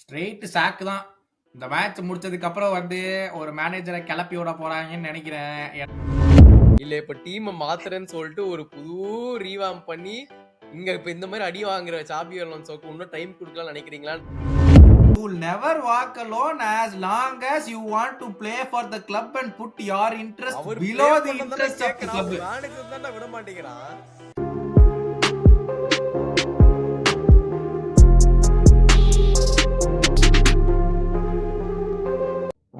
Straight சாக்கு தான். இந்த மேட்ச் முடிச்சதுக்கு அப்புறம் வந்து ஒரு மேனேஜரை கிளப்பி விட போறாங்கன்னு நினைக்கிறேன். இல்ல இப்ப டீமை மாத்துறேன்னு சொல்லிட்டு ஒரு புது ரீவாம் பண்ணி இங்க இப்ப இந்த மாதிரி அடி வாங்குற சாபி அலோன்சோக்கு இன்னும் டைம் கொடுக்கலாம்னு நினைக்கிறீங்களா? You will never walk alone as long as you want to play for the club and put your interest below the interest of the club. Manager தான் விட மாட்டேங்கிறான்.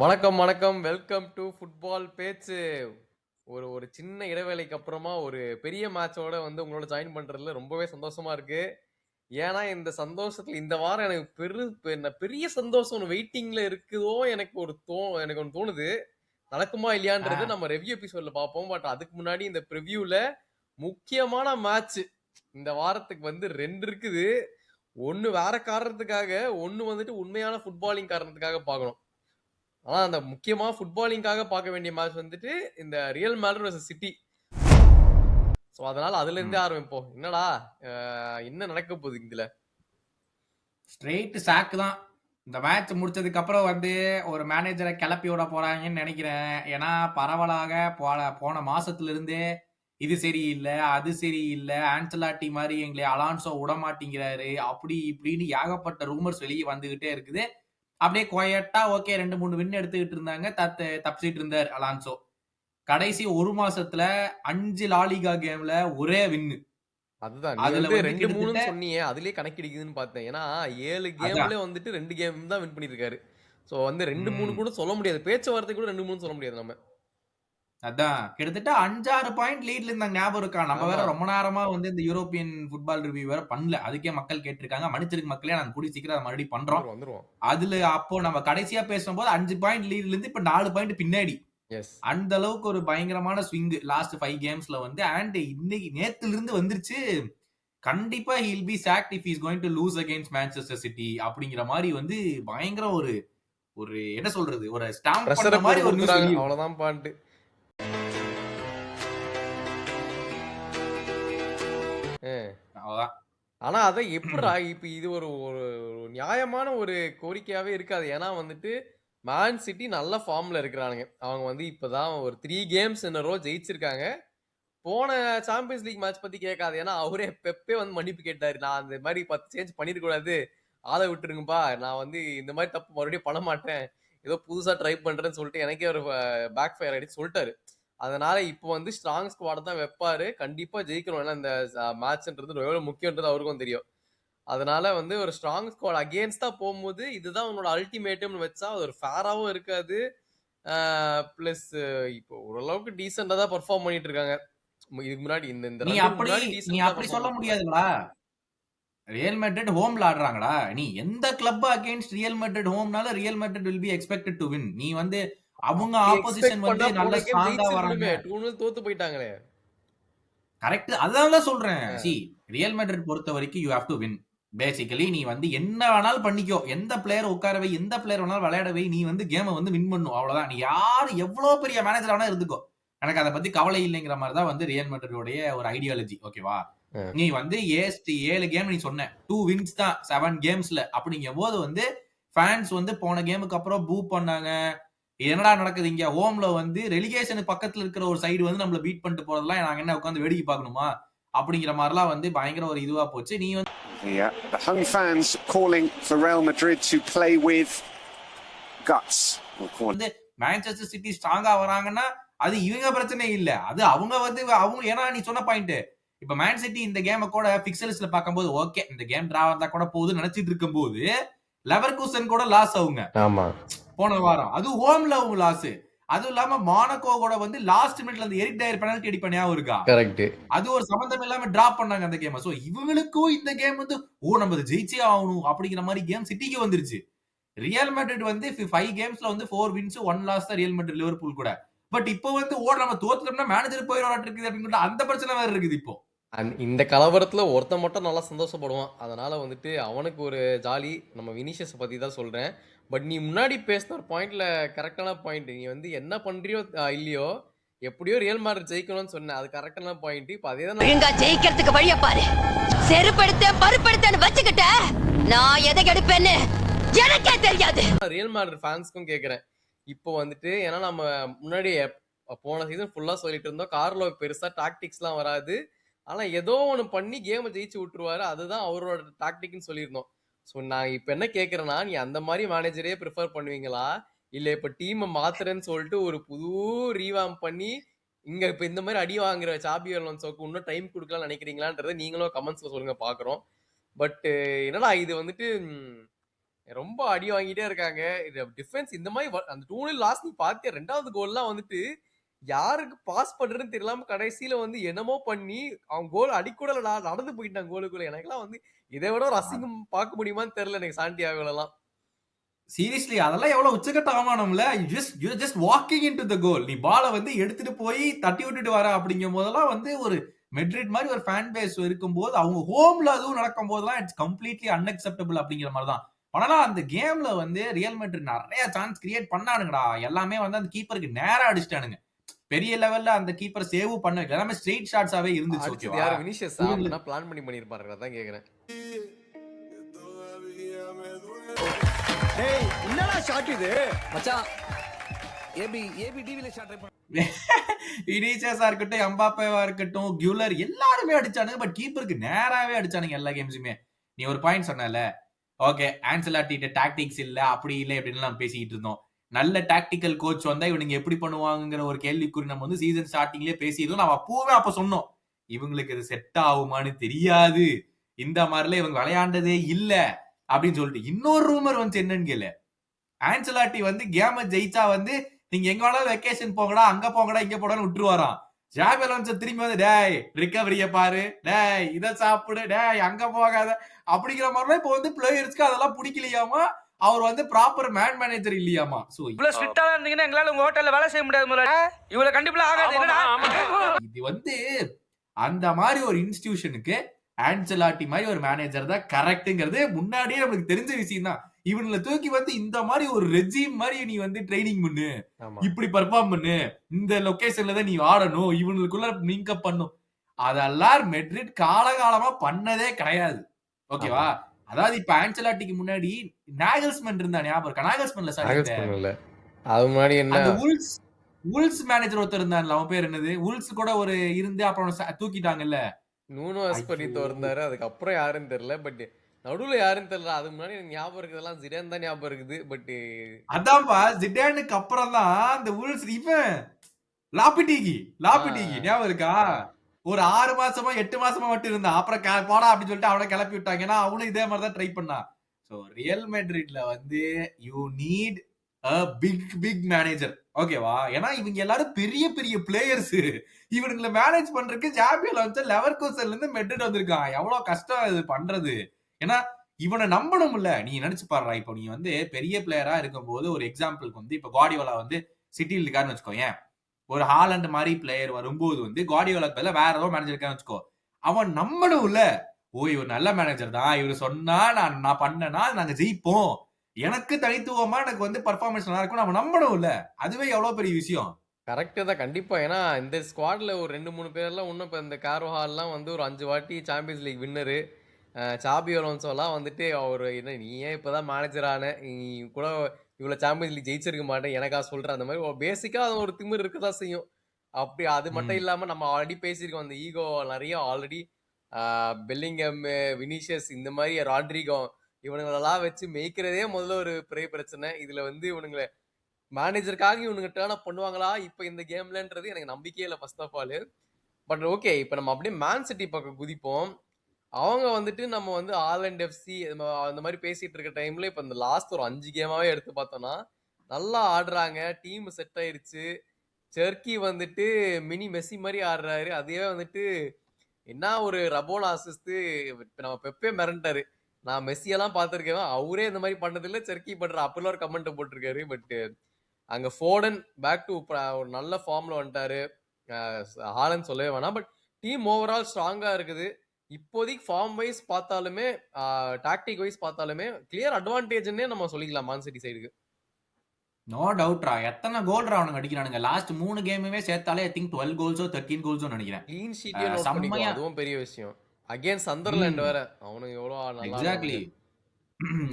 வணக்கம் வெல்கம் டு ஃபுட்பால் பேச்சு. ஒரு சின்ன இடைவேளைக்கு அப்புறமா ஒரு பெரிய மேட்சோட வந்து உங்களோட ஜாயின் பண்றதுல ரொம்பவே சந்தோஷமா இருக்கு. ஏன்னா இந்த சந்தோஷத்துல இந்த வாரம் எனக்கு பெரிய சந்தோஷம் ஒன்று வெயிட்டிங்ல இருக்குதோ எனக்கு ஒன்று தோணுது. நடக்குமா இல்லையான்றது நம்ம ரெவ்யூ எபிசோட்ல பார்ப்போம். பட் அதுக்கு முன்னாடி இந்த ப்ரிவ்யூல முக்கியமான மேட்ச் இந்த வாரத்துக்கு வந்து 2 இருக்குது. ஒன்னு வேற காரணத்துக்காக, ஒன்னு வந்துட்டு உண்மையான ஃபுட்பாலிங் காரணத்துக்காக பார்க்கணும். ஆனா அந்த முக்கியமா ஃபுட்பாலிங்காக பார்க்க வேண்டிய மேட்ச் வந்துட்டு இந்த real Madrid versus city. So அதனால அதுல இருந்தே ஆரம்பிப்போம். என்னடா என்ன நடக்க போகுது இதுல? ஸ்ட்ரெயிட் சாக்கு தான். இந்த மேட்ச் முடிச்சதுக்கு அப்புறம் வந்து ஒரு மேனேஜரை கிளப்பி விட போறாங்கன்னு நினைக்கிறேன். ஏன்னா பரவலாக போன மாசத்துல இருந்தே இது சரியில்லை, அது சரியில்லை, ஆன்சலாட்டி மாதிரி எங்களை அலான்சோ விட மாட்டேங்கிறாரு, அப்படி இப்படின்னு ஏகப்பட்ட ரூமர்ஸ் வெளியே வந்துகிட்டே இருக்குது. அப்படியே குவையட்டா ஓகே 2-3 வின் எடுத்துக்கிட்டு இருந்தாங்க. தப்பிச்சிட்டு இருந்தார் அலான்சோ. கடைசி ஒரு மாசத்துல 5 லாலிகா கேம்ல ஒரே வின்னு. அதுதான் அதுல 2-3 சொன்னீங்க, அதுலயே கணக்கிடிக்குதுன்னு பார்த்தேன். ஏன்னா 7 கேம்ல வந்துட்டு 2 கேம் தான் வின் பண்ணிருக்காரு. சோ வந்து 2-3 கூட சொல்ல முடியாது, பேச்சுவார்த்தை கூட 2-3 சொல்ல முடியாது நம்ம. அதான் கிட்டத்தட்ட 5-6 பாயிண்ட் லீட்ல இருந்தாங்க. ஞாபகம் இருக்கா? நம்ம வேற ரொம்ப நேரமா வந்து இந்த யூரோப்பியன் ஃபுட்பால் ரிவ்யூ வேற பண்ணல. அதுக்கே மக்கள் கேட்டிருக்காங்க. மன்னிச்சிருக்கு மக்களே, நாங்க கூடி சீக்கிரம் அதை மறுபடியும் பண்றோம். அதுல அப்போ நம்ம கடைசியா பேசும்போது 5 பாயிண்ட் லீட்ல இருந்து இப்ப 4 பாயிண்ட் பின்னாடி. அந்த அளவுக்கு ஒரு பயங்கரமான ஸ்விங் லாஸ்ட் 5 கேம்ஸ்ல வந்து. அண்ட் இன்னைக்கு நேத்துல இருந்து வந்துருச்சு, கண்டிப்பா he'll be sacked if he's going to lose against Manchester City அப்படிங்கிற மாதிரி வந்து பயங்கர ஒரு என்ன சொல்றது, ஒரு ஸ்டாம்ப் பண்ற மாதிரி ஒரு நியூஸ். அவ்வளவுதான் பாயிண்ட். ஆனா அதை எப்படா இப்ப இது ஒரு நியாயமான ஒரு கோரிக்கையாவே இருக்காது. ஏன்னா வந்துட்டு மேன் சிட்டி நல்ல ஃபார்ம்ல இருக்கிறானுங்க. அவங்க வந்து இப்பதான் ஒரு 3 கேம்ஸ் இன் a row ஜெயிச்சிருக்காங்க. போன சாம்பியன்ஸ் லீக் மேட்ச் பத்தி கேட்காது. ஏன்னா அவரே பெப்பே வந்து மன்னிப்பு கேட்டாரு. நான் அந்த மாதிரி 10 சேஞ்ச் பண்ணிருக்க கூடாது, ஆளை விட்டுருங்கப்பா, நான் வந்து இந்த மாதிரி தப்பு மறுபடியும் பண்ண மாட்டேன், ஏதோ புதுசா ட்ரை பண்றேன்னு சொல்லிட்டு எனக்கே ஒரு பேக் ஃபயர் ஆயிடுச்சு சொல்லிட்டாரு. அதனால இப்போ வந்து ஸ்ட்ராங் ஸ்குவாட் தான் வைப்பாரு. கண்டிப்பா ஜெயிக்கணும். ஏன்னா இந்த மேட்ச்ன்றது எவ்வளவு முக்கியன்றது அவருக்கும் தெரியும். அதனால வந்து ஒரு ஸ்ட்ராங் ஸ்குவாட் அகேன்ஸ்டா போகும்போது இதுதான் உன்னோட அல்டிமேட்டம்னு வச்சா அது ஒரு ஃபேராவும் இருக்காது. பிளஸ் இப்போ ஓரளவுக்கு டீசெண்டா தான் பெர்ஃபார்ம் பண்ணிட்டு இருக்காங்க. இதுக்கு முன்னாடி நீ அப்படி சொல்ல முடியாதுடா. ரியல் மேட்ரிட் ஹோம்ல ஆடுறாங்கடா. நீ எந்த கிளப் அகைன்ஸ்ட் ரியல் மேட்ரிட் ஹோம்னால Real Madrid will be expected to win. நீ வந்து அவங்க ஆப்போசிஷன் வந்து நல்ல ஸ்ட்ராங்கா வராங்க. 2-0 தோத்து போயிட்டாங்களே. கரெக்ட், அதான் தான் சொல்றேன். see ரியல் மேட்ரிட் பொறுத்த வரைக்கும் you have to win. Basically நீ வந்து என்ன வேணாலும் பண்ணிக்கோ, எந்த பிளேயர் உட்காரவை, எந்த பிளேயர் வேணாலும் விளையாடவை, நீ வந்து கேமை வந்து வின் பண்ணும், அவ்வளவுதான். நீ யாரு எவ்வளவு பெரிய மேனேஜர் வேணா இருந்துக்கோ, எனக்கு அதை பத்தி கவலை இல்லைங்கிற மாதிரி தான் வந்து ரியல் மேட்ரிடோடைய ஒரு ஐடியாலஜி. ஓகேவா? நீ வந்து 7 கேம் நீ சொன்ன 2 வின்ஸ் தான் 7 கேம்ஸ்ல. அப்படிங்கும் போது வந்து ஃபேன்ஸ் வந்து போன கேமுக்கு அப்புறம் பூ பண்ணாங்க. என்னடா நடக்குது இங்க, ஹோம்ல வந்து ரெலிகேஷன் பக்கத்துல இருக்கிற ஒரு சைடு வந்து நம்மள பீட் பண்ணிட்டு போறதெல்லாம் நாங்க என்ன உட்காந்து வேடிக்கை பார்க்கணுமா அப்படிங்கிற மாதிரிலாம் வந்து பயங்கர ஒரு இதுவா போச்சு. நீ வந்து the home fans calling for Real Madrid to play with guts. வந்து மான்செஸ்டர் சிட்டி ஸ்ட்ராங்கா வராங்கன்னா அது இவங்க பிரச்சனை இல்ல, அது அவங்க வந்து அவங்க. ஏன்னா நீ சொன்ன பாயிண்ட், இப்ப மேன் சிட்டி இந்த கேம கூட பிக்சல்ஸ்ல பார்க்கும்போது ஓகே இந்த கேம் டிரா வந்தா கூட போகுது நினைச்சிட்டு இருக்கும்போது லெவர்கூசன் கூட லாஸ் ஆகுங்க. ஆமா, போன வாரம் அது ஹோம்ல அவங்க லாஸ். அதுவும் இல்லாம மானகோ கூட வந்து லாஸ்ட் மினிட்ல அந்த எரிக் டயர் பெனல்டி அடி பண்ணியா இருக்கா. கரெக்ட், அது ஒரு சம்பந்தம் இல்லாம டிராப் பண்ணாங்க அந்த கேம். சோ இவங்களுக்கும் இந்த கேம் வந்து நம்ம ஜெயிச்சே ஆகணும் அப்படிங்கிற மாதிரி கேம் சிட்டிக்கு வந்துருச்சு. ரியல் மேட்ரிட் வந்து 5 கேம்ஸ்ல வந்து 4 வின்ஸ் 1 லாஸ் தான் ரியல் மேட்ரிட் லிவர்பூல் கூட. பட் இப்போ வந்து நம்ம தோத்துட்டோம்னா மேனேஜர் போயிடறாட்டு இருக்குது அப்படின்னு அந்த பிரச்சனை வேற இருக்குது. இப்போ இந்த கலவரத்துல ஒருத்த மட்டும் நல்லா சந்தோஷப்படுவான். அதனால வந்துட்டு அவனுக்கு ஒரு ஜாலி. நம்ம வினிஷியஸ் பத்தி தான் சொல்றேன். பட் நீ முன்னாடி பேசின ஒரு பாயிண்ட்ல கரெக்டான பாயிண்ட். நீ வந்து என்ன பண்றியோ இல்லையோ, எப்படியோ ரியல் மேட்ரிட் ஜெயிக்கணும்னு சொன்ன, அது கரெக்டான பாயிண்ட். இப்போ அதே தான் ஒழுங்கா ஜெயிக்கிறதுக்கு வழிய பாரு. செருப்படுத்த பருப்படுத்தன்னு வச்சுக்கிட்ட நான் எதை எடுப்பேன்னு எனக்கே தெரியாது. ரியல் மேட்ரிட் ஃபேன்ஸ்க்கும் கேக்குறேன். இப்போ வந்துட்டு ஏன்னா நம்ம முன்னாடி போன சீசன் ஃபுல்லா சொல்லிட்டு இருந்தோம் கார்லோ பெருசா டாக்டிக்ஸ்லாம் வராது, ஆனா ஏதோ ஒண்ணு பண்ணி கேமை ஜெயிச்சு விட்டுருவாரு, அதுதான் அவரோட டாக்டிக்னு சொல்லியிருந்தோம். ஸோ நான் இப்ப என்ன கேக்குறேன்னா, நீ அந்த மாதிரி மேனேஜரே ப்ரிஃபர் பண்ணுவீங்களா, இல்ல இப்ப டீமை மாத்துறேன்னு சொல்லிட்டு ஒரு புது ரீவாம் பண்ணி இங்க இப்ப இந்த மாதிரி அடி வாங்குற சாபி அலோன்சோக்கு இன்னும் டைம் கொடுக்கலாம்னு நினைக்கிறீங்களான்றதை நீங்களும் கமெண்ட்ஸ்ல சொல்லுங்க பாக்குறோம். பட் என்னடா இது வந்துட்டு ரொம்ப அடி வாங்கிட்டே இருக்காங்க. இது டிஃபென்ஸ் இந்த மாதிரி அந்த 2-0 லாஸ்ட் நீ பாத்தியா, 2வது கோல்லாம் வந்துட்டு யாருக்கு பாஸ் பண்றதுன்னு தெரியலாம கடைசியில வந்து என்னமோ பண்ணி அவன் கோல் அடிக்கூட நடந்து போயிட்டான் கோலுக்குள்ள. எனக்கெல்லாம் வந்து இதை விட ஒரு அசிங்கம் பார்க்க முடியுமான்னு தெரியல எனக்கு சாண்டியாகோல எல்லாம். சீரியஸ்லி அதெல்லாம் எவ்வளவு உச்சகட்ட அவமானம்ல. You just walking into the goal. நீ பாலை வந்து எடுத்துட்டு போய் தட்டி விட்டுட்டு வர அப்படிங்கும் போதெல்லாம் வந்து ஒரு மெட்ரிட் மாதிரி ஒரு ஃபேன் பேஸ் இருக்கும்போது அவங்க ஹோம்ல அதுவும் நடக்கும் போதெல்லாம் இட்ஸ் கம்ப்ளீட்லி அன்அக்செப்டபிள் அப்படிங்கிற மாதிரி தான். ஆனா அந்த கேம்ல வந்து ரியல் மெட்ரிட் நிறைய சான்ஸ் கிரியேட் பண்ணானுங்கடா. எல்லாமே வந்து அந்த கீப்பருக்கு நேரா அடிச்சிட்டானுங்க. பெரிய லெவல்ல அந்த கீப்பர் சேவ் பண்ண எல்லாமே ஸ்ட்ரெயிட் ஷாட்ஸாவே இருந்துச்சு. அடிச்சது யாரு, வினிஷியஸ் அப்படினா பிளான் பண்ணி பண்ணிருப்பாருங்க, அதான் கேக்குறேன். டேய் என்னடா ஷாட் இது மச்சான்? ஏபி டிவில ஷாட் ட்ரை பண்ண வினிசியஸா இருக்கட்டும், எம்பாப்பேவா இருக்கட்டும், கியூலர் எல்லாருமே அடிச்சானுங்க. பட் கீப்பருக்கு நேராவே அடிச்சானுங்க எல்லா கேம்ஸுமே. நீ ஒரு பாயிண்ட் சொன்னல, ஓகே ஆன்செலாட்டிட்ட டாக்டிக்ஸ் இல்ல அப்படி இல்ல அப்படின்னு நம்ம பேசிக்கிட்டு இருந்தோம். நல்ல டாக்டிக்கல் கோச் வந்தா இவனுங்க எப்படி பண்ணுவாங்கிற ஒரு கேள்விக்குறி நம்ம வந்து சீசன் ஸ்டார்டிங்லயே பேசியிருந்தோம். நம்ம அப்பவே அப்ப சொன்னோம் இவங்களுக்கு இது செட் ஆகுமான்னு தெரியாது, இந்த மாதிரில இவங்க விளையாண்டதே இல்ல அப்படின்னு சொல்லிட்டு. இன்னொரு ரூமர் வந்து என்னன்னு கேளு, ஆன்செலாட்டி வந்து கேம ஜெயிச்சா வந்து நீங்க எங்க வேணாலும் வெக்கேஷன் போங்கடா, அங்க போங்கடா, இங்க போடான்னு விட்டுருவாராம். ஜாபி அலோன்சோ திரும்பி வந்து டேய் ரிகவரிய பாரு, டேய் இத சாப்பிடு, டேய் அங்க போகாத அப்படிங்கிற மாதிரிலாம் இப்ப வந்து பிளேயர்ஸ்க்கு அதெல்லாம் பிடிக்கலையாமா. அவர் வந்து ப்ராப்பர் மேனேஜர் இல்லையாமா. சோ இவ்வளவு ஸ்ட்ரிக்ட்டா இருந்தீங்கன்னா எங்களால உங்க ஹோட்டல்ல வேலை செய்ய முடியாது முதல்ல. இவ்வளவு கண்டிப்பா ஆகாது. என்னடா இது வந்து அந்த மாதிரி ஒரு இன்ஸ்டிடியூஷனுக்கு ஆன்செலாட்டி மாதிரி ஒரு மேனேஜர் தான் கரெக்ட்ங்கிறது முன்னாடியே நமக்கு தெரிஞ்ச விஷயம் தான். இவங்களை தூக்கி வந்து இந்த மாதிரி ஒரு ரெஜிம் மாதிரி நீ வந்து ட்ரைனிங் பண்ணு, இப்படி பெர்ஃபார்ம் பண்ணு, இந்த லொகேஷன்ல தான் நீ ஆடணும், இவங்களுக்குள்ள லிங்க் அப் பண்ணும், அதெல்லாம் மெட்ரிட் காலகாலமா பண்ணதே கிடையாது. ஓகேவா? அதாவது இப்ப ஆன்செலாட்டிக்கு முன்னாடி நாகல்ஸ்மேன் இருந்தா ஞாபகம் இருக்கா? நாகல்ஸ்மேன்ல சாரி அது முன்னாடி என்ன அந்த உல்ஸ் மேனேஜர் ஒருத்தர் இருந்தான்ல, அவன் பேர் என்னது, உல்ஸ் கூட ஒரு இருந்து அப்புறம் தூக்கிட்டாங்கல்ல, நூனோ எஸ்பிரிட்டோ இருந்தாரு. அதுக்கப்புறம் யாருன்னு தெரியல, பட் நடுவுல யாருன்னு தெரியல. அதுக்கு முன்னாடி எனக்கு ஞாபகம் இருக்குதெல்லாம் ஜிடான் தான் ஞாபகம் இருக்குது. பட் அதான்பா ஜிடானுக்கு அப்புறம் தான் இந்த உல்ஸ் இவன் லாபிடிகி ஞாபகம் இருக்கா? ஒரு 6 மாசமா 8 மாசமா மட்டும் இருந்தான். அப்புறம் போடா அப்படின்னு சொல்லிட்டு அவனை கிளப்பி விட்டாங்க. ஏன்னா அவனும் இதே மாதிரி தான் ட்ரை பண்ணான். சோ ரியல் மெட்ரிட்ல வந்து you need a big manager. ஓகேவா? ஏன்னா இவங்க எல்லாரும் பெரிய பெரிய பிளேயர்ஸ். இவனுங்களை மேனேஜ் பண்றதுக்கு ஜாபி அலோன்சோ லெவர்கூசன்ல இருந்து மெட்ரிட் வந்திருக்கான். எவ்வளவு கஷ்டம் இது பண்றது. ஏன்னா இவனை நம்பணும்ல. நீ நினைச்சு பாருடா, இப்போ நீ வந்து பெரிய பிளேயரா இருக்கும்போது ஒரு எக்ஸாம்பிளுக்கு வந்து இப்ப குவார்டியோலா வந்து சிட்டியில் இருக்காருன்னு வச்சுக்கோ, ஏன் ஒரு ஹாலண்ட் மாதிரி பிளேயர் வரும்போது வந்து குவார்டியோலாக்கு பதிலா வேற ஏதோ மேனேஜர் இருக்கான்னு வச்சுக்கோ, அவன் நம்பணும்ல. ஓ இவர் நல்ல மேனேஜர் தான், இவர் சொன்னா நான் பண்ணனா நாங்க ஜெயிப்போம், எனக்கு தனித்துவமா எனக்கு வந்து பர்ஃபார்மன்ஸ் நல்லா இருக்கும், நம்ம நம்பணும்ல. அதுவே எவ்வளவு பெரிய விஷயம். கரெக்ட் தான் கண்டிப்பா. ஏன்னா இந்த ஸ்குவாட்ல ஒரு 2-3 பேர்லாம் இன்னும் இப்ப இந்த கார்வஹால்லாம் வந்து ஒரு 5 வாட்டி சாம்பியன்ஸ் லீக் வின்னரு, சாபி அலோன்சோலாம் வந்துட்டு அவர் என்ன நீ ஏன் இப்பதான் மேனேஜர் ஆன, நீ கூட இவ்வளவு சாம்பியன்ஸ் லீக் ஜெயிச்சிருக்க மாட்டேன் எனக்கா சொல்ற, அந்த மாதிரி பேசிக்கா அது ஒரு திமிர் இருக்கதான் செய்யும். அப்படி அது மட்டும் இல்லாம நம்ம ஆல்ரெடி பேசியிருக்கோம் அந்த ஈகோ நிறைய ஆல்ரெடி பெல்லிங்கம், வினிஷியஸ், இந்த மாதிரி ராட்ரிகோ இவனுங்களெல்லாம் வச்சு மேய்க்கிறதே முதல்ல ஒரு பெரிய பிரச்சனை. இதுல வந்து இவனுங்களை மேனேஜருக்காக இவனுங்க டேர்ன் அப் பண்ணுவாங்களா இப்ப இந்த கேம்லன்றது எனக்கு நம்பிக்கையே இல்லை first of all. But okay, இப்ப நம்ம அப்படியே மேன் சிட்டி பக்கம் குதிப்போம். அவங்க வந்துட்டு நம்ம வந்து ஆலண்ட் எஃப்சி அந்த மாதிரி பேசிட்டு இருக்க டைம்ல இப்ப இந்த லாஸ்ட் ஒரு 5 கேமாவே எடுத்து பார்த்தோம்னா நல்லா ஆடுறாங்க, டீம் செட் ஆயிருச்சு. செர்க்கி வந்துட்டு மினி மெஸ்ஸி மாதிரி ஆடுறாரு. அதே வந்துட்டு என்ன ஒரு ரபோனா அசிஸ்ட். இப்ப நம்ம பெப்பே மிரண்டாரு, நான் மெஸ்ஸியெல்லாம் பார்த்துருக்கேன், அவரே இந்த மாதிரி பண்ணது இல்லை, செர்க்கி பண்ற அப்படிலாம் ஒரு கமெண்ட் போட்டிருக்காரு. பட் அங்க ஃபோர்டன் பேக் டு ஒரு நல்ல ஃபார்ம்ல வந்துட்டாரு. ஹாலண்ட் சொல்லவே வேணாம். பட் டீம் ஓவரால் ஸ்ட்ராங்கா இருக்குது. இப்போதைக்கு ஃபார்ம் வைஸ் பார்த்தாலுமே டாக்டிக் வைஸ் பார்த்தாலுமே கிளியர் அட்வான்டேஜ்னே நம்ம சொல்லிக்கலாம் மான் சிட்டி சைடுக்கு. நோ டவுட்ரா. எத்தனை கோல்ரா அவனுங்க அடிக்கிறானுங்க லாஸ்ட் 3 கேமுமே சேர்த்தாலே ஐ திங்க் 12 கோல்ஸோ 13 கோல்ஸோ நினைக்கிறேன். க்ளீன் ஷீட்டே நோட் பண்ணிக்கோ, அதுவும் பெரிய விஷயம். அகைன் சந்தர்லாண்ட் வேற, அவனுக்கு எவ்வளவு நல்லா எக்ஸாக்ட்லி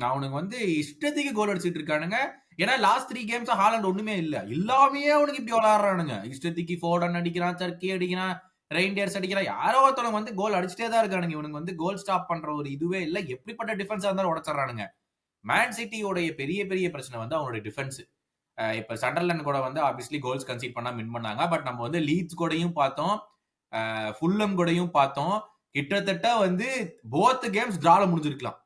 அவனுங்க வந்து இஷ்டத்துக்கு கோல் அடிச்சிட்டு இருக்கானுங்க. ஏன்னா லாஸ்ட் 3 கேம்ஸ் ஹாலண்ட் ஒண்ணுமே இல்ல. இல்லாமயே அவனுக்கு இப்படி விளையாடுறானுங்க. இஷ்டத்துக்கு ஃபோர்டன் அடிக்கிறான், சர்க்கி அடிக்கிறான், ரெயின்டியர்ஸ் அடிக்கிறான். யாரோ ஒருத்தவங்க வந்து கோல் அடிச்சிட்டே தான் இருக்கானுங்க. இவனுக்கு வந்து கோல் ஸ்டாப் பண்ற ஒரு இதுவே இல்ல. எப்படிப்பட்ட டிஃபென்ஸா இருந்தாலும் உடைச்சிடறானுங்க. மேன் சிட்டியோடைய பெரிய பெரிய பிரச்சனை வந்து அவனுடைய டிஃபென்ஸ். இப்ப சண்டர்லேண்ட் கூட வந்து ஆப்வியஸ்லி கோல்ஸ் கன்சீட் பண்ணா வின் பண்ணாங்க. பட் நம்ம வந்து லீட்ஸ் கூடயும் பார்த்தோம், ஃபுல்லம் கூடயும் பார்த்தோம். கிட்டத்தட்ட வந்து போத் கேம்ஸ் டிரால முடிஞ்சிருக்கலாம்.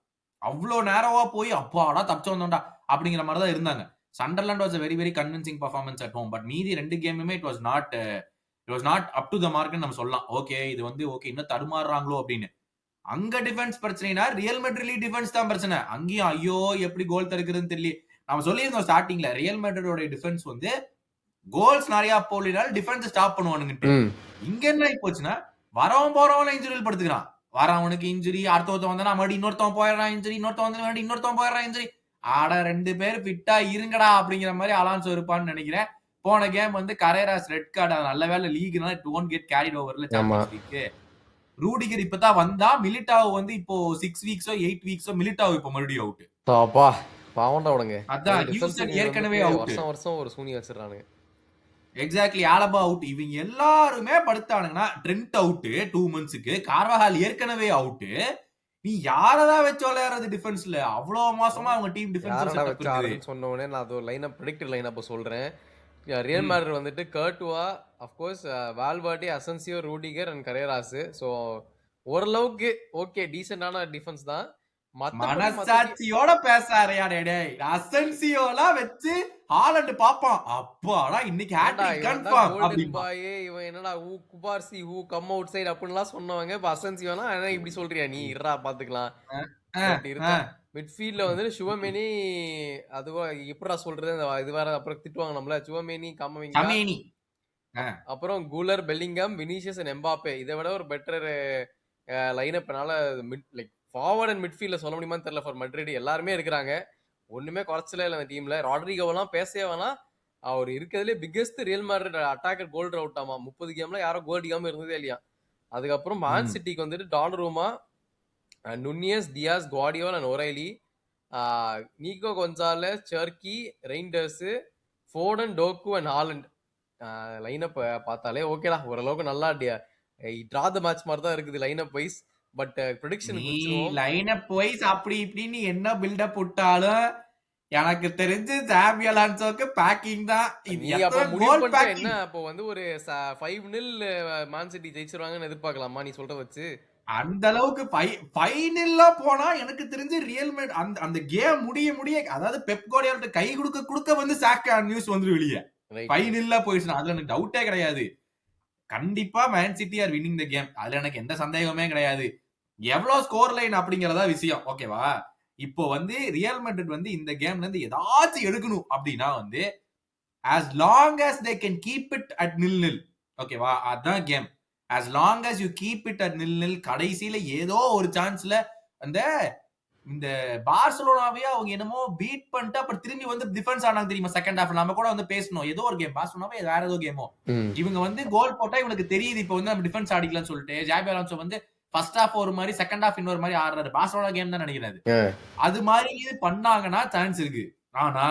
அவ்வளோ நேரவா போய் அப்பாடா தப்பிச்சு வந்தோம்டா அப்படிங்கிற மாதிரி தான் இருந்தாங்க. Sunderland was very very convincing performance at home. But மீதி 2 கேமுமே it was not up to the மார்க்னு நம்ம சொல்லலாம். ஓகே இது வந்து ஓகே இன்னும் தடுமாறுறாங்களோ அப்படின்னு. அங்க டிஃபென்ஸ் பிரச்சனைனா ரியல் மெட்ரிட் டிஃபென்ஸ் தான் பிரச்சனை. அங்கேயும் ஐயோ எப்படி கோல் தடுக்கிறதுன்னு தெரியல. நம்ம சொல்லியிருந்தோம் ஸ்டார்டிங்ல ரியல் மெட்ரிடோட டிஃபென்ஸ் வந்து கோல்ஸ் நிறைய போலினாலும் டிஃபென்ஸ் ஸ்டாப் பண்ணுவானுங்கட்டு. இங்க என்ன ஆகி போச்சுன்னா வரவன் போறவன் இன்ஜுரியில் படுத்துக்கிறான். வரவனுக்கு இன்ஜுரி, அடுத்தவன் வந்தா மறுபடியும் இன்னொருத்தவன் போயிடறான் இன்ஜுரி, இன்னொருத்தவன் வந்து மறுபடியும் இன்னொருத்தவன் போயிடறான் இன்ஜுரி. ஆட 2 பேர் ஃபிட்டா இருங்கடா அப்படிங்கிற மாதிரி அலான்சோ இருப்பான்னு நினைக்கிறேன். போன கேம் வந்து கரேராஸ் ரெட் கார்டு, நல்ல வேலை லீக்னால இட் won't get carried overல சாம்பியன்ஸ் லீக். ரூடிகர் இப்பதான் வந்தா, மிலிட்டாவ் வந்து இப்போ 6 வீக்ஸோ 8 வீக்ஸோ மிலிட்டாவ் இப்போ மறுபடியும் அவுட். அப்பா பாவம்டா அவனுங்க. அதான் ஹியூஸ்டன் ஏற்கனவே அவுட். வருஷம் வருஷம் ஒரு சூனி வச்சிடறானுங்க. Exactly Alaba out. இவங்க எல்லாருமே படுத்தானுங்கன்னா ட்ரெண்ட் அவுட் 2 மந்த்ஸ்க்கு, கார்வஹால் ஏற்கனவே அவுட். நீ யாரதான் வச்சு விளையாடுறது டிஃபென்ஸ்ல? அவ்வளவு மோசமா அவங்க டீம் டிஃபென்ஸ் சொன்ன உடனே நான் அது லைனப் ப்ரெடிக்டட் லைனப் சொல்றேன். ரியல் மேட்ரிட் வந்துட்டு Courtois, of course Valverde, Asensio, Rudiger and Carreras. So ஓரளவுக்கு ஓகே டீசென்டான டிஃபென்ஸ் தான். மனசாட்சியோட பேசாரையா டேய். அசென்சியோலாம் வச்சு ஹாலண்ட் பாப்பான். அப்பாடா இன்னைக்கு ஹேட்ரிக் கன்ஃபார்ம் அப்படிம்பா. இவன் என்னடா குபார்சி ஹூ கம் அவுட் சைடு அப்படின்லாம் சொன்னவங்க இப்ப அசென்சியோனா இப்படி சொல்றியா நீ? இருடா பாத்துக்கலாம். மிட்ஃபீல்ட்ல வந்து சிவமேனி, அதுவா எப்படா சொல்றது, இது வேற அப்புறம் திட்டுவாங்க நம்மள. சிவமேனி, கமவிங்கா, அப்புறம் cooler, Bellingham, Vinicius and Mbappe. இதை விட ஒரு பெட்டர் லைனப்னால லைக் ஃபார்வர்ட் அண்ட் மிட்ஃபீல்ட்ல சொல்ல முடியுமான்னு தெரியல. ஃபார் மட்ரிட் எல்லாருமே இருக்கிறாங்க, ஒண்ணுமே குறைச்சல இல்லை அந்த டீம்ல. ராட்ரிகோவெல்லாம் பேசவே வேணாம். அவர் இருக்கிறதுலே பிக்கெஸ்ட் ரியல் மேட்ரிட் அட்டாக்கர் கோல் அவுட் ஆமா. 30 கேம்ல யாரும் கோல் அடிக்காம இருந்ததே இல்லையா. அதுக்கப்புறம் மேன் சிட்டிக்கு வந்துட்டு Donnarumma, Nunes, Dias, Gvardiol and O'Reilly, Nico Gonzalez, Cherki, Reijnders, Foden, Doku and Haaland. Lineup பார்த்தாலே ஓகேடா, ஓரளவுக்கு நல்லா டிரா த மேட்ச் மாதிரி தான் இருக்குது lineup wise. But prediction lineup wise அப்படி இப்படின்னு என்ன பில்டப் விட்டாலும் எனக்கு தெரிஞ்சு சாபி அலான்சோக்கு பேக்கிங் தான். என்ன அப்போ வந்து ஒரு 5-0 மேன் சிட்டி ஜெயிச்சிருவாங்கன்னு எதிர்பார்க்கலாமா நீ சொல்ற வச்சு? அந்த அளவுக்கு ஃபைனல்ல போனா எனக்கு தெரிஞ்சு ரியல் மேட் அந்த கேம் முடிய அதாவது பெப் கார்டியோலா கை கொடுக்க வந்து சாக்கா நியூஸ் வந்து வெளியே ஃபைனல்ல போயிடுச்சு. அதுல எனக்கு டவுட்டே கிடையாது. கண்டிப்பா man city R winning the game. அதுல எனக்கு எந்த சந்தேகமே கிடையாது. எவ்வளவு ஸ்கோர் லைன் அப்படிங்கறதா விஷயம். ஓகேவா? இப்போ வந்து ரியல் மேட்ரிட் வந்து இந்த கேம்ல இருந்து ஏதாச்சும் எடுக்கணும் அப்படின்னா வந்து as long as they can keep it at 0-0, ஓகேவா? அதான் game. as long as you keep it at 0-0, கடைசியில ஏதோ ஒரு சான்ஸ்ல அந்த இந்த பார்சலோனாவே அவங்க என்னமோ பீட் பண்ணிட்டு அப்புறம் திரும்பி வந்து டிஃபென்ஸ் ஆனாங்க தெரியுமா செகண்ட் ஹாஃப். நம்ம கூட வந்து பேசணும் ஏதோ ஒரு கேம் பார்சலோனாவே வேற ஏதோ கேமோ. இவங்க வந்து கோல் போட்டா இவனுக்கு தெரியுது இப்போ வந்து நம்ம டிஃபென்ஸ் ஆடிக்கலாம்னு சொல்லிட்டு ஜாபி அலான்சோ வந்து ஃபர்ஸ்ட் ஹாஃப் ஒரு மாதிரி செகண்ட் ஹாஃப் இன்னொரு மாதிரி ஆடுறாரு. பார்சலோனா கேம் தான் நினைக்கிறாரு. அது மாதிரி இது பண்ணாங்கன்னா சான்ஸ் இருக்கு. ஆனா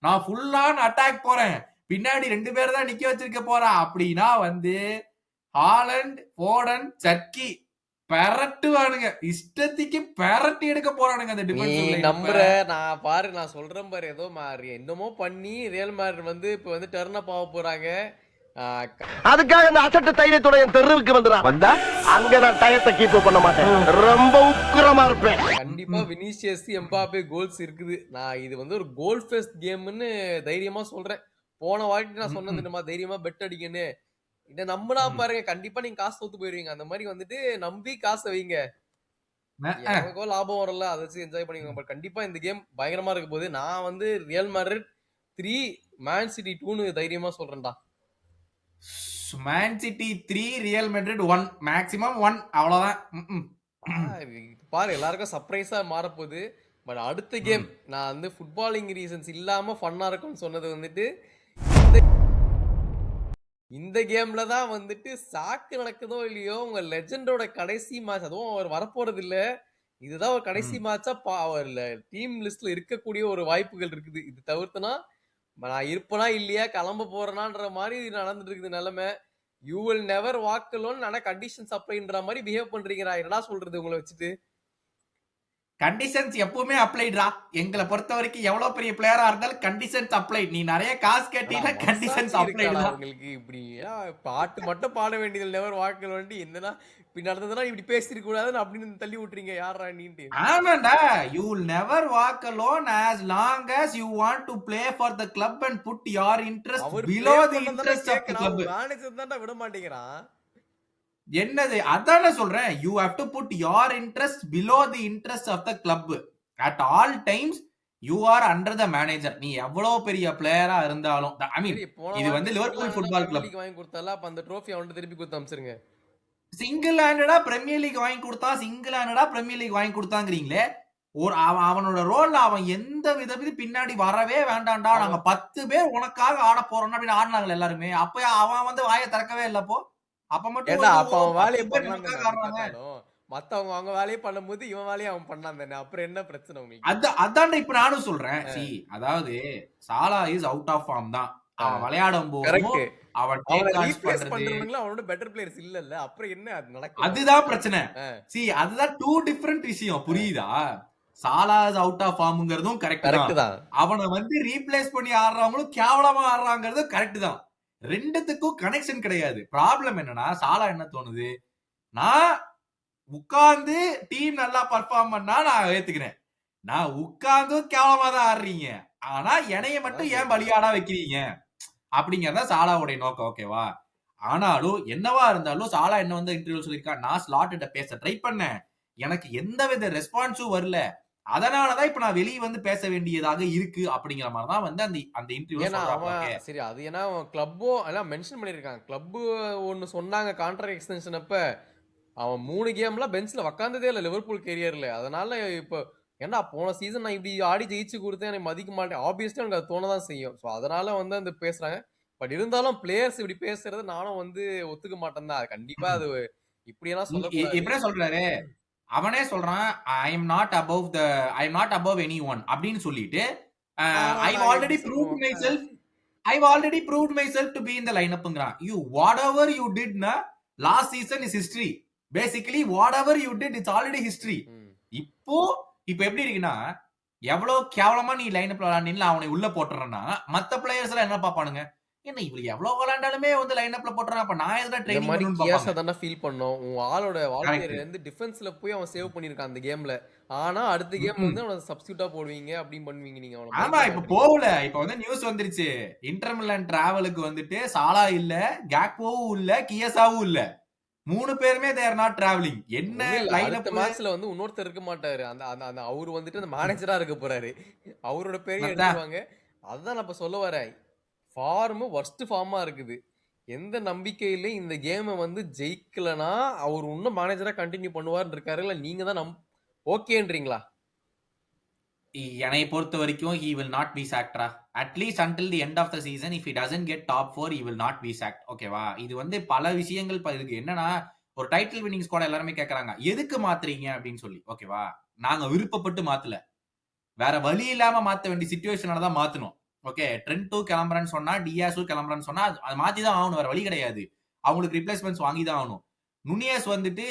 நான் ஃபுல்லான அட்டாக் போறேன், பின்னாடி 2 பேர் தான் நிக்க வச்சிருக்க போறா அப்படின்னா வந்து ஹாலண்ட், ஃபோர்டன், சர்க்கி பெரட்டுவானுங்க. இஷ்டத்துக்கு பெரட்டி எடுக்க போறானுங்க அந்த டிஃபென்ஸ். நம்புற நான் பாரு, நான் சொல்றேன் பாரு, ஏதோ மாறி என்னமோ பண்ணி ரியல் மேட்ரிட் வந்து இப்ப வந்து டர்ன் அப் ஆக போறாங்க. அதுக்காக அந்த அசட்டு தைரியத்தோட என் தெருவுக்கு வந்தா அங்க நான் டயத்தை கீப் பண்ண மாட்டேன், ரொம்ப உக்கிரமா இருப்பேன். கண்டிப்பா வினிசியஸ், எம்பாப்பே கோல்ஸ் இருக்குது. நான் இது வந்து ஒரு கோல் ஃபெஸ்ட் கேம்னு தைரியமா சொல்றேன். போன வாட்டி நான் சொன்னது தைரியமா பெட் அடிக்கன்னு. இதை நம்பினா பாருங்க, கண்டிப்பா நீங்க காசு தோத்து போயிருவீங்க. அந்த மாதிரி வந்துட்டு நம்பி காசை வைங்க, எனக்கோ லாபம் வரல, அதை வச்சு என்ஜாய் பண்ணிக்கோங்க. பட் கண்டிப்பா இந்த கேம் பயங்கரமா இருக்க போது. நான் வந்து ரியல் மேட்ரிட் 3, மேன் சிட்டி 2ன்னு தைரியமா சொல்றேன்டா. Man city 3, real Madrid 1, maximum 1, அவ்வளவுதான். பாரு எல்லாருக்கும் சர்ப்ரைஸா மாறப்போகுது. பட் அடுத்த கேம் நான் வந்து ஃபுட்பாலிங் ரீசன்ஸ் இல்லாம ஃபன்னா இருக்கும்னு சொன்னது வந்துட்டு இந்த கேம்ல தான் வந்துட்டு சாக்கு நடக்குதோ இல்லையோ உங்க லெஜெண்டோட கடைசி மேட்ச், அதுவும் அவர் வரப்போறது இல்ல, இதுதான் ஒரு கடைசி மேட்சா டீம் லிஸ்ட்ல இருக்கக்கூடிய ஒரு வாய்ப்புகள் இருக்குது. இது தவிர்த்துனா நான் இருப்பனா இல்லையா கிளம்ப போறேனான்ற மாதிரி நடந்துட்டு இருக்குது நிலைமை. You will never walk alone, ஆனா கண்டிஷன்ஸ் அப்ளைன்ற மாதிரி பிஹேவ் பண்றீங்கடா. என்னடா சொல்றது உங்களை வச்சுட்டு? கண்டிஷன்ஸ் எப்பவுமே அப்ளைட்ரா. எங்களை பொறுத்த வரைக்கும் எவ்வளவு பெரிய பிளேயரா இருந்தாலும் கண்டிஷன்ஸ் அப்ளை. நீ நிறைய காசு கேட்டீங்கன்னா கண்டிஷன்ஸ் அப்ளைட் தான். உங்களுக்கு இப்படி பாட்டு மட்டும் பாட வேண்டியது நெவர் வாக் அலோன் என்னன்னா இப்படி நடந்ததுன்னா இப்படி பேசிருக்க கூடாதுன்னு அப்படின்னு தள்ளி விட்டுறீங்க. யாரா நீட்டு? ஆமாண்டா, you will never walk alone as long as you want to play for the club and put your interest below the interest of the club. Manager தான் விட மாட்டேங்கிறான். என்னது அதானே சொல்றேன். you have to put your interest below the interest of the club at all times. you are under the manager. நீ எவ்வளவு பெரிய பிளேயரா இருந்தாலும் ஐ மீன் இது வந்து லிவர்பூல் ஃபுட்பால் கிளப் வாங்கி கொடுத்தால அப்ப அந்த ட்ரோஃபி அவன்கிட்ட திருப்பி கொடுத்து அனுப்பிச்சிருங்க. சிங்கிள் ஹேண்டடா பிரீமியர் லீக் வாங்கி கொடுத்தா, சிங்கிள் ஹேண்டடா பிரீமியர் லீக் வாங்கி கொடுத்தாங்கிறீங்களே. ஒரு அவனோட ரோல்ல அவன் எந்த விதவித பின்னாடி வரவே வேண்டாம்டா, நாங்க 10 பேர் உனக்காக ஆட போறோம் அப்படின்னு ஆடினாங்க எல்லாருமே. அப்ப அவன் வந்து வாயை திறக்கவே இல்லப்போ. அப்ப மட்டும் அப்ப அவன் வேலையை பண்ணாங்க. மத்தவங்க அவங்க வேலையை பண்ணும்போது இவன் வேலையை அவன் பண்ணான் தானே. அப்புறம் என்ன பிரச்சனை உங்களுக்கு? அதான்டா இப்ப நானும் சொல்றேன். அதாவது சாலா இஸ் அவுட் ஆஃப் ஃபார்ம் தான். அவன் விளையாடும் போது அவன் அவனோட பெட்டர் பிளேயர்ஸ் இல்லல்ல. அப்புறம் என்ன அது நடக்கும்? அதுதான் பிரச்சனை. அதுதான் 2 டிஃபரண்ட் விஷயம். புரியுதா? சாலா இஸ் அவுட் ஆஃப் ஃபார்ம்ங்கிறதும் கரெக்ட் தான். அவனை வந்து ரீப்ளேஸ் பண்ணி ஆடுறவங்களும் கேவலமா ஆடுறாங்கிறதும் கரெக்ட் தான். ரெண்டுத்துக்கும் கனெக்ஷன் கிடையாது. ப்ராப்ளம் என்னன்னா சாலா என்ன தோணுது, நான் உட்கார்ந்து டீம் நல்லா பர்ஃபார்ம் பண்ணா நான் ஏத்துக்கிறேன். நான் உட்கார்ந்து கேவலமா தான் ஆடுறீங்க, ஆனா என்னைய மட்டும் ஏன் பலியாடா வைக்கிறீங்க அப்படிங்கறத சாலாவுடைய நோக்கம். ஓகேவா? ஆனாலும் என்னவா இருந்தாலும் சாலா என்ன வந்து இன்டர்வியூ சொல்லியிருக்கான், நான் ஸ்லாட்டிட்ட பேச ட்ரை பண்ணேன், எனக்கு எந்த வித ரெஸ்பான்ஸும் வரல, அதனாலதான் இப்ப நான் வெளியே வந்து பேச வேண்டியதாக இருக்கு அப்படிங்கிற மாதிரிதான் வந்து அந்த இன்டர்வியூ சொல்றாங்க. சரி, அது ஏன்னா கிளப்போ எல்லாம் மென்ஷன் பண்ணிருக்காங்க. கிளப் ஒன்னு சொன்னாங்க கான்ட்ராக்ட் எக்ஸ்டென்ஷன் அப்ப அவன் 3 கேம்ல பெஞ்ச்ல உக்காந்ததே இல்ல லிவர்பூல் கேரியர்ல. அதனால இப்போ ஏன்னா போன சீசன் நான் இப்படி ஆடி ஜெயிச்சு கொடுத்தேன் எனக்கு மதிக்க மாட்டேன். ஆப்வியஸ்லி எனக்கு அது தோணதான் செய்யும். ஸோ அதனால வந்து அந்த பேசுறாங்க. பட் இருந்தாலும் பிளேயர்ஸ் இப்படி பேசுறது நானும் வந்து ஒத்துக்க மாட்டேன் தான். கண்டிப்பா அது இப்படியெல்லாம் சொல்ல சொல்றாரு. அவனே சொல்றான், I am not above anyone அப்படின்னு சொல்லிட்டு I've already proved myself to be in the lineup-ங்கறான். whatever you did na last season is history. Basically whatever you did it's already history. இப்போ எப்படி இருக்குன்னா, எவ்வளவு கேவலமா நீ லைனப்ல விளையாண்டினா அவனை உள்ள போட்டுறனா மத்த பிளேயர்ஸ் எல்லாம் என்ன பாப்பானுங்க, என்ன இவங்க எவ்வளவு விளையாண்டாலுமே வந்து லைனப்ல போட்டுறான், அப்ப நான் எதுல ட்ரெய்னிங் பண்ணனும்னு பாப்பாங்க. தான ஃபீல் பண்ணோம். உன் ஆளோட வால்டேர்ல இருந்து டிஃபென்ஸ்ல போய் அவன் சேவ் பண்ணிருக்கான் அந்த கேம்ல. ஆனா அடுத்த கேம் வந்து அவன சப்ஸ்டிட்யூட்டா போடுவீங்க அப்படினு பண்ணுவீங்க நீங்க அவன. ஆமா, இப்ப போகல. இப்ப வந்து நியூஸ் வந்துருச்சு, இன்டர் மிலான் டிராவலுக்கு வந்துட்டு சாலா இல்ல, கேக்போவும் இல்ல, கியசாவும் இல்ல, 3 பேருமே they are not traveling. என்ன லைனப் மேட்ச்ல வந்து இன்னொருத்தர் இருக்க மாட்டாரு. அந்த அவர் வந்துட்டு அந்த மேனேஜரா இருக்க போறாரு. அவரோட பேரை எடுத்துவாங்க. அதான் நான் இப்ப சொல்ல வரேன். ஃபார்ம் வர்ஸ்ட் ஃபார்மா இருக்குது. எந்த நம்பிக்கையில இந்த கேமை வந்து ஜெயிக்கலனா அவர் இன்னும் மேனேஜரா கண்டினியூ பண்ணுவார்னு இருக்காரு. இல்ல நீங்க தான் ஓகேன்றீங்களா? என்னை பொறுத்த வரைக்கும் he will not be sacked. At least until the end of the season, if he doesn't get top 4, he will not be sacked. ஓகேவா? இது வந்து பல விஷயங்கள் இருக்கு. என்னன்னா, ஒரு டைட்டில் வின்னிங் ஸ்குவாட் எல்லாருமே கேக்குறாங்க, எதுக்கு மாத்துறீங்க அப்படின்னு சொல்லி. ஓகேவா? நாங்க விருப்பப்பட்டு மாத்தல, வேற வழி இல்லாம மாத்த வேண்டிய சிச்சுவேஷனால தான் மாத்தணும். ஓகே, ட்ரென்ட்டோ கிளம்புறான்னு சொன்னா, டியாஸோ கிளம்புறான்னு சொன்னா அது மாத்தி தான் ஆகணும், வேற வழி கிடையாது. அவங்களுக்கு ரிப்ளேஸ்மெண்ட்ஸ் வாங்கி தான் ஆகணும். நுனியஸ் வந்துட்டு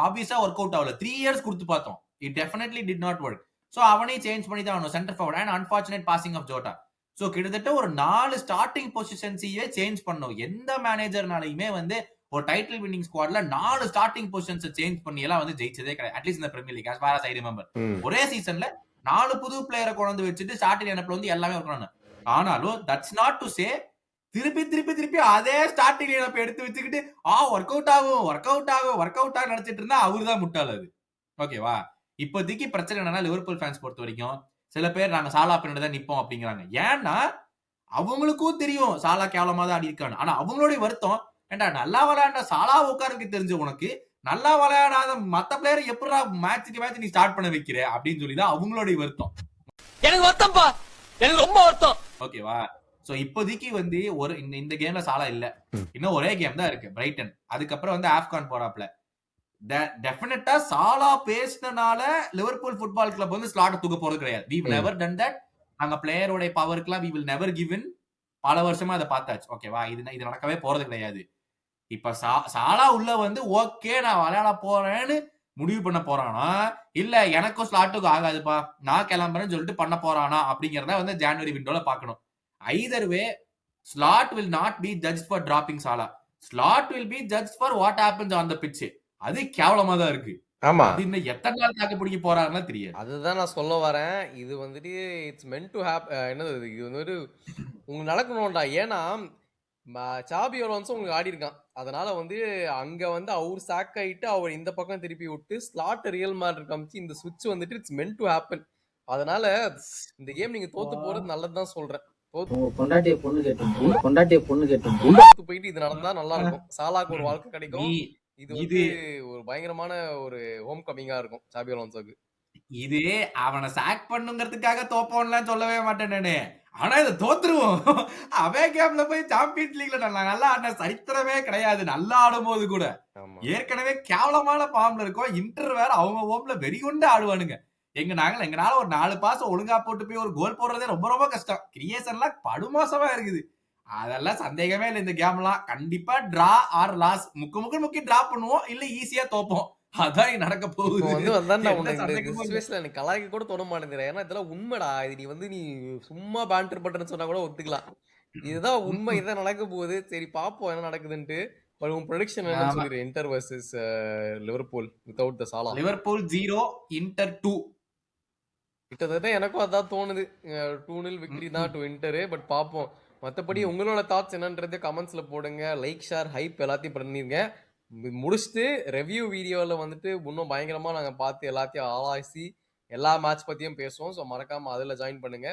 ஆப்வியஸா ஒர்க் அவுட் ஆகல. 3 years கொடுத்து பார்த்தோம், it definitely did not work. So அவனே சேஞ்ச் பண்ணி தான் ஆகணும் centre forward. And unfortunate passing of Jota. So கிட்டத்தட்ட ஒரு 4 ஸ்டார்டிங் பொசிஷன்ஸையே சேஞ்ச் பண்ணோம். எந்த மேனேஜர்னாலையுமே வந்து ஒரு டைட்டில் வின்னிங் ஸ்குவாட்ல 4 ஸ்டார்டிங் பொசிஷன்ஸ் சேஞ்ச் பண்ணி எல்லாம் வந்து ஜெயிச்சதே கிடையாது. அட்லீஸ்ட் இந்த Premier League as far as I remember. ஒரே சீசன்ல 4 புது பிளேயரை கொண்டு வச்சுட்டு ஸ்டார்டிங் லைனப்ல வந்து எல்லாமே இருக்கணும். ஆனாலும் தட்ஸ் நாட் டு சே திருப்பி அதே ஸ்டார்டிங் லைனப் எடுத்து வச்சுக்கிட்டு ஒர்க் அவுட் ஆகும் நினைச்சிட்டு இருந்தா அவருதான் முட்டாள். அது ஓகேவா? இப்போதைக்கு பிரச்சனை என்னன்னா, லிவர்பூல் ஃபேன்ஸ் பொறுத்த வரைக்கும் சில பேர் நாங்க சாலா பின்னாடி தான் நிப்போம் அப்படிங்கிறாங்க. ஏன்னா அவங்களுக்கும் தெரியும் சாலா கேவலமா தான் ஆடி இருக்கான்னு. ஆனா அவங்களுடைய வருத்தம், ஏண்டா நல்லா விளையாண்ட சாலா உட்காருக்கு தெரிஞ்ச உனக்கு நல்லா விளையாடாத மத்த பிளேயர் எப்படா மேட்சுக்கு மேட்ச் நீ ஸ்டார்ட் பண்ண வைக்கிற அப்படின்னு சொல்லிதான் அவங்களுடைய வருத்தம். எனக்கு வருத்தம்ப்பா, எனக்கு ரொம்ப வருத்தம். ஓகேவா? சோ இப்போதைக்கு வந்து இந்த கேம்ல சாலா இல்ல, இன்னும் ஒரே கேம் தான் இருக்கு, பிரைட்டன். அதுக்கப்புறம் வந்து ஆப்கான் போறாப்ல. டெஃபினட்டா சாலா பேசினால லிவர்பூல் ஃபுட்பால் கிளப் வந்து ஸ்லாட் தூக்க போறது கிடையாது. we have never done that. நாங்க பிளேயரோட பவருக்குலாம் we will never give in. பல வருஷமா அதை பார்த்தாச்சு. ஓகேவா, இது நடக்கவே போறது கிடையாது. இப்ப சாலா உள்ள வந்து ஓகே நான் விளையாட போறேன்னு முடிவு பண்ண போறானா, இல்ல எனக்கும் ஸ்லாட்டுக்கு ஆகாதுப்பா நான் கிளம்புறேன்னு சொல்லிட்டு பண்ண போறானா அப்படிங்கறத வந்து ஜனவரி விண்டோல பாக்கணும். either way slot will not be judged for dropping Shelah. slot will be judged for what happens on the pitch. அது கேவலமா தான் இருக்கு. ஆமா, அது இன்னும் எத்தனை நாள் தாக்கு பிடிக்க போறாருன்னா தெரியாது. அதுதான் நான் சொல்ல வரேன். இது வந்துட்டு இட்ஸ் மென்ட் டு ஹேப் என்னது இது வந்துட்டு உங்களுக்கு நடக்கணும்டா. ஏன்னா சாபி அலோன்சோ உங்களுக்கு ஆடி இருக்கான். அதனால வந்து அங்க வந்து அவர் சாக் ஆயிட்டு அவர் இந்த பக்கம் திருப்பி விட்டு ஸ்லாட் ரியல் மேட்ரிட் காமிச்சு இந்த சுவிட்ச் வந்துட்டு இட்ஸ் மென்ட் டு ஹேப்பன். அதனால இந்த கேம் நீங்க தோத்து போறது நல்லதுதான் சொல்றேன். பொண்டாட்டிய பொண்ணு கேட்டு தோத்து போயிட்டு இது நடந்தா நல்லா இருக்கும். சாலாக்கு ஒரு வாழ்க்கை கிடைக்கும். இது வந்து ஒரு பயங்கரமான ஒரு ஹோம் கமிங்கா இருக்கும் சாபி அலோன்சோக்கு. இது அவனை சாக் பண்ணுங்கிறதுக்காக தோப்போம்லாம் சொல்லவே மாட்டேன் நானு. ஆனா இதை தோத்துருவோம். அவே கேம்ல போய் சாம்பியன்ஸ் லீக்ல நல்லா ஆடின சரித்திரமே கிடையாது. நல்லா ஆடும் போது கூட ஏற்கனவே கேவலமான ஃபார்ம்ல இருக்கோம். இன்டர் வேற அவங்க ஹோம்ல வெறிகுண்டு ஆடுவானுங்க. எங்கனால ஒரு 4 பாஸ் ஒழுங்கா போட்டு போய் ஒரு கோல் போடுறதே ரொம்ப ரொம்ப கஷ்டம். கிரியேஷன்லாம் படுமோசமா இருக்குது. அதெல்லாம் சந்தேகமே இல்லை. இந்த கேம்லாம் கண்டிப்பா டிரா ஆர் லாஸ் முக்கி டிரா பண்ணுவோம், இல்ல ஈஸியா தோப்போம். அதான் நடக்க போகுது. எனக்கு கலாய்க்க கூட தோண மாட்டேங்குது. ஏன்னா இதெல்லாம் உண்மைடா. இது நீ வந்து நீ சும்மா பேண்டர் பண்றேன்னு சொன்னா கூட ஒத்துக்கலாம். இதுதான் உண்மை. இதான் நடக்க போகுது. சரி பாப்போம் என்ன நடக்குதுன்ட்டு. உன் ப்ரெடிக்ஷன் என்ன சொல்லிரு? Inter versus Liverpool without the Salah. Liverpool 0 Inter 2. கிட்டத்தட்ட எனக்கும் அதான் தோணுது. 2-0 விக்டரி தான் டு இன்டர். பட் பாப்போம். மற்றபடி உங்களோட தாட்ஸ் என்னன்றது கமெண்ட்ஸ்ல போடுங்க. லைக் ஷேர் ஹைப் எல்லாத்தையும் பண்ணிருங்க. முடிச்சுட்டு ரெவ்யூ வீடியோல வந்துட்டு இன்னும் பயங்கரமா நாங்க பார்த்து எல்லாத்தையும் ஆராய்ச்சி எல்லா மேட்ச் பத்தியும் பேசுவோம். ஸோ மறக்காம அதுல ஜாயின் பண்ணுங்க.